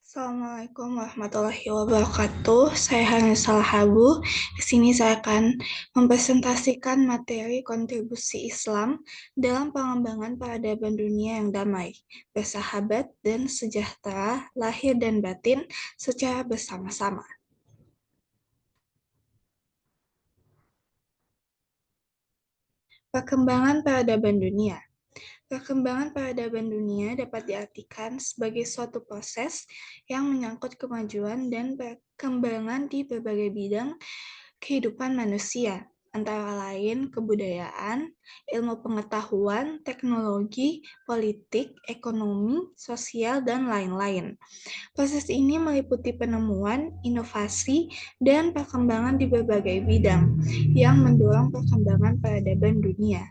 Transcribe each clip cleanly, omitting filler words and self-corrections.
Assalamualaikum warahmatullahi wabarakatuh. Saya Hanisa Habu. Di sini saya akan mempresentasikan materi kontribusi Islam dalam pengembangan peradaban dunia yang damai, bersahabat, dan sejahtera, lahir dan batin secara bersama-sama. Perkembangan peradaban dunia. Perkembangan peradaban dunia dapat diartikan sebagai suatu proses yang menyangkut kemajuan dan perkembangan di berbagai bidang kehidupan manusia, antara lain kebudayaan, ilmu pengetahuan, teknologi, politik, ekonomi, sosial, dan lain-lain. Proses ini meliputi penemuan, inovasi, dan perkembangan di berbagai bidang yang mendorong perkembangan peradaban dunia.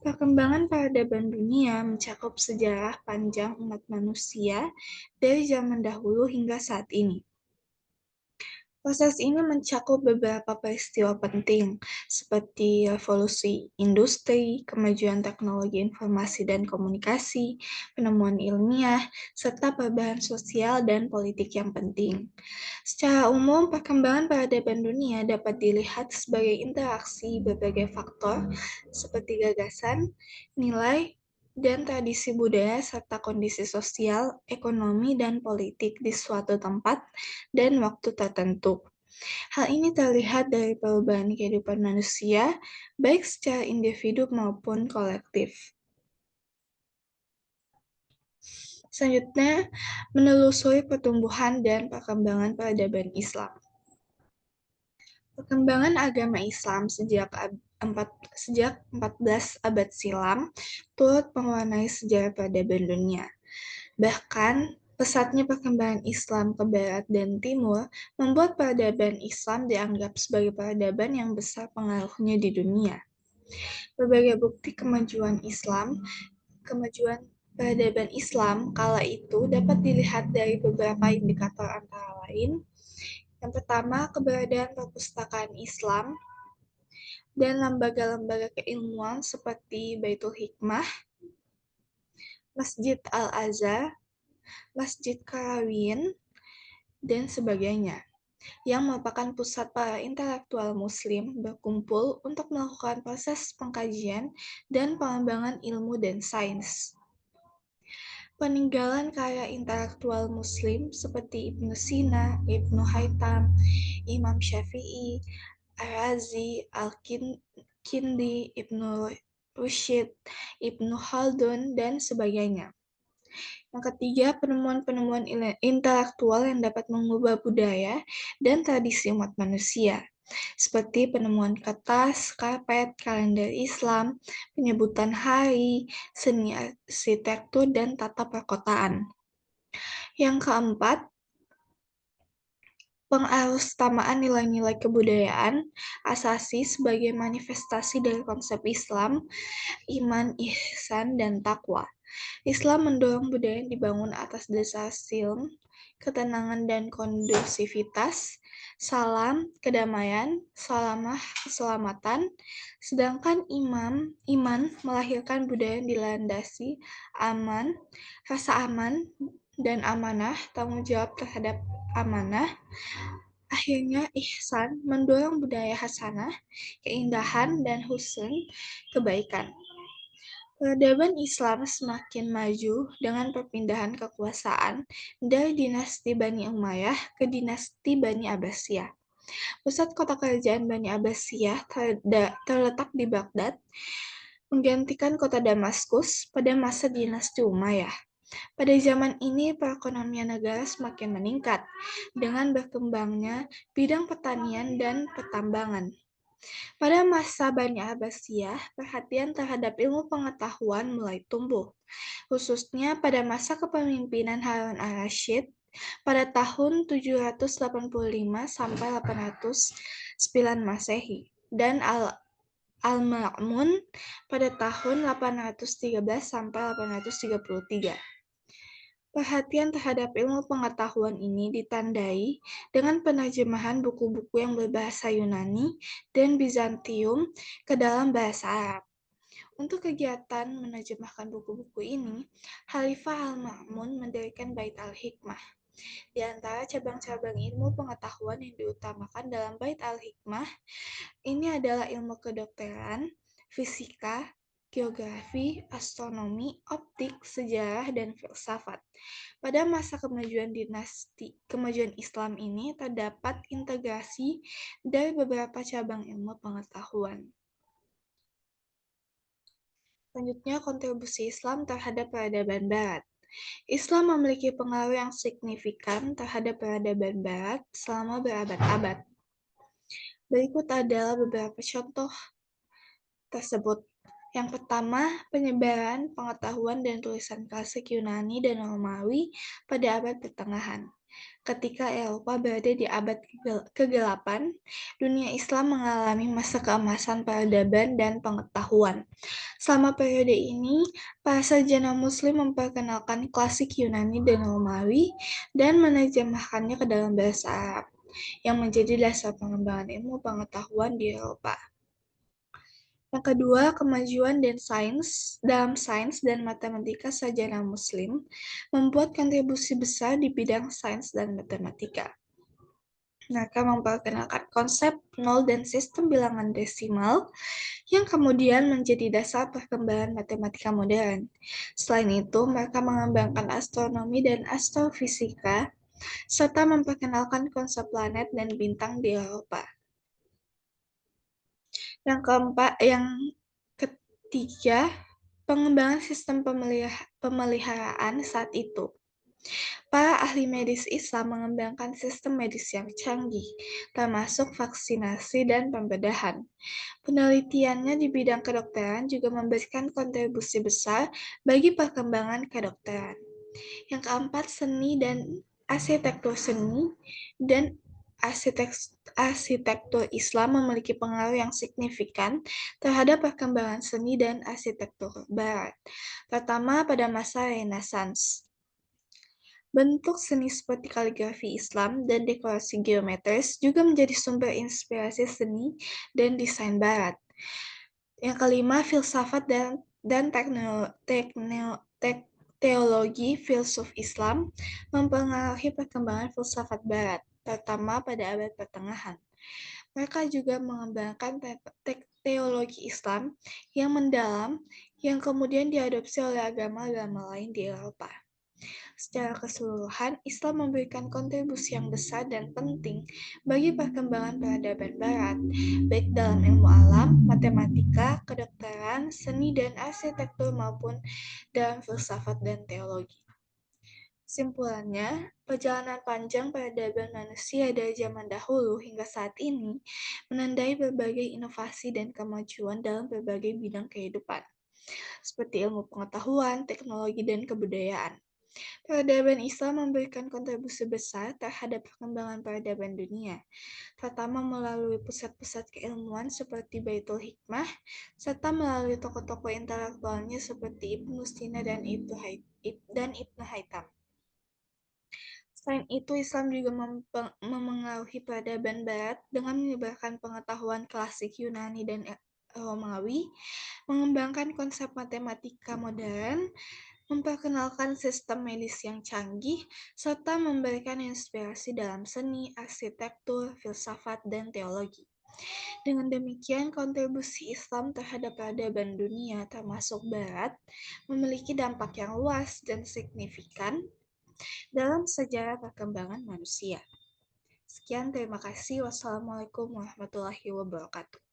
Perkembangan peradaban dunia mencakup sejarah panjang umat manusia dari zaman dahulu hingga saat ini. Proses ini mencakup beberapa peristiwa penting, seperti revolusi industri, kemajuan teknologi informasi dan komunikasi, penemuan ilmiah, serta perubahan sosial dan politik yang penting. Secara umum, perkembangan peradaban dunia dapat dilihat sebagai interaksi berbagai faktor, seperti gagasan, nilai, dan tradisi budaya serta kondisi sosial, ekonomi, dan politik di suatu tempat dan waktu tertentu. Hal ini terlihat dari perubahan kehidupan manusia, baik secara individu maupun kolektif. Selanjutnya, menelusuri pertumbuhan dan perkembangan peradaban Islam. Perkembangan agama Islam sejak 14 abad silam turut mewarnai sejarah peradaban dunia. Bahkan, pesatnya perkembangan Islam ke barat dan timur membuat peradaban Islam dianggap sebagai peradaban yang besar pengaruhnya di dunia. Berbagai bukti kemajuan peradaban Islam kala itu dapat dilihat dari beberapa indikator antara lain. Yang pertama, keberadaan perpustakaan Islam dan lembaga-lembaga keilmuan seperti Baitul Hikmah, Masjid Al-Azhar, Masjid Qarawiyyin, dan sebagainya, yang merupakan pusat para intelektual muslim berkumpul untuk melakukan proses pengkajian dan pengembangan ilmu dan sains. Peninggalan karya intelektual muslim seperti Ibnu Sina, Ibnu Haytham, Imam Syafi'i, Ar-Razi, Al-Kindi, Ibnu Rushd, Ibnu Khaldun, dan sebagainya. Yang ketiga, penemuan-penemuan intelektual yang dapat mengubah budaya dan tradisi umat manusia, seperti penemuan kertas, karpet, kalender Islam, penyebutan hari, seni arsitektur, dan tata perkotaan. Yang keempat, pengarusutamaan nilai-nilai kebudayaan asasi sebagai manifestasi dari konsep Islam, iman, ihsan, dan takwa. Islam mendorong budaya yang dibangun atas dasar silm, ketenangan dan kondusivitas, salam, kedamaian, salamah, keselamatan, sedangkan iman melahirkan budaya yang dilandasi rasa aman, dan amanah, tanggung jawab terhadap amanah. Akhirnya, ihsan mendorong budaya hasanah, keindahan, dan husn, kebaikan. Peradaban Islam semakin maju dengan perpindahan kekuasaan dari dinasti Bani Umayyah ke dinasti Bani Abbasiyah. Pusat kota kerajaan Bani Abbasiyah terletak di Baghdad, menggantikan kota Damaskus pada masa dinasti Umayyah. Pada zaman ini, perekonomian negara semakin meningkat dengan berkembangnya bidang pertanian dan pertambangan. Pada masa Bani Abbasiyah, perhatian terhadap ilmu pengetahuan mulai tumbuh, khususnya pada masa kepemimpinan Harun al-Rashid pada tahun 785 sampai 809 Masehi dan Al-Ma'mun pada tahun 813 sampai 833. Perhatian terhadap ilmu pengetahuan ini ditandai dengan penerjemahan buku-buku yang berbahasa Yunani dan Bizantium ke dalam bahasa Arab. Untuk kegiatan menerjemahkan buku-buku ini, Khalifah Al-Ma'mun mendirikan Bait Al-Hikmah. Di antara cabang-cabang ilmu pengetahuan yang diutamakan dalam Bait al-Hikmah, ini adalah ilmu kedokteran, fisika, geografi, astronomi, optik, sejarah, dan filsafat. Pada masa kemajuan Islam ini terdapat integrasi dari beberapa cabang ilmu pengetahuan. Selanjutnya, kontribusi Islam terhadap peradaban Barat. Islam memiliki pengaruh yang signifikan terhadap peradaban Barat selama berabad-abad. Berikut adalah beberapa contoh tersebut. Yang pertama, penyebaran pengetahuan dan tulisan klasik Yunani dan Romawi pada abad pertengahan. Ketika Eropa berada di abad ke-8, dunia Islam mengalami masa keemasan peradaban dan pengetahuan. Selama periode ini, para sarjana Muslim memperkenalkan klasik Yunani dan Romawi dan menerjemahkannya ke dalam bahasa Arab, yang menjadi dasar pengembangan ilmu pengetahuan di Eropa. Yang kedua, kemajuan dalam sains dan matematika sarjana Muslim membuat kontribusi besar di bidang sains dan matematika. Mereka memperkenalkan konsep nol dan sistem bilangan desimal yang kemudian menjadi dasar perkembangan matematika modern. Selain itu, mereka mengembangkan astronomi dan astrofisika, serta memperkenalkan konsep planet dan bintang di Eropa. Yang ketiga, pengembangan sistem pemeliharaan saat itu. Para ahli medis Islam mengembangkan sistem medis yang canggih, termasuk vaksinasi dan pembedahan. Penelitiannya di bidang kedokteran juga memberikan kontribusi besar bagi perkembangan kedokteran. Yang keempat, seni dan arsitektur dan arsitektur Islam memiliki pengaruh yang signifikan terhadap perkembangan seni dan arsitektur Barat, terutama pada masa Renaissance. Bentuk seni seperti kaligrafi Islam dan dekorasi geometris juga menjadi sumber inspirasi seni dan desain Barat. Yang kelima, filsafat dan teologi filsuf Islam mempengaruhi perkembangan filsafat Barat, terutama pada abad pertengahan. Mereka juga mengembangkan teologi Islam yang mendalam yang kemudian diadopsi oleh agama-agama lain di Eropa. Secara keseluruhan, Islam memberikan kontribusi yang besar dan penting bagi perkembangan peradaban Barat, baik dalam ilmu alam, matematika, kedokteran, seni dan arsitektur maupun dalam filsafat dan teologi. Kesimpulannya, perjalanan panjang peradaban manusia dari zaman dahulu hingga saat ini menandai berbagai inovasi dan kemajuan dalam berbagai bidang kehidupan, seperti ilmu pengetahuan, teknologi, dan kebudayaan. Peradaban Islam memberikan kontribusi besar terhadap perkembangan peradaban dunia, terutama melalui pusat-pusat keilmuan seperti Baitul Hikmah, serta melalui tokoh-tokoh intelektualnya seperti Ibnu Sina dan Ibnu Haytham. Selain itu, Islam juga memengaruhi peradaban Barat dengan menyebarkan pengetahuan klasik Yunani dan Romawi, mengembangkan konsep matematika modern, memperkenalkan sistem medis yang canggih, serta memberikan inspirasi dalam seni, arsitektur, filsafat, dan teologi. Dengan demikian, kontribusi Islam terhadap peradaban dunia, termasuk Barat, memiliki dampak yang luas dan signifikan dalam sejarah perkembangan manusia. Sekian, terima kasih. Wassalamualaikum warahmatullahi wabarakatuh.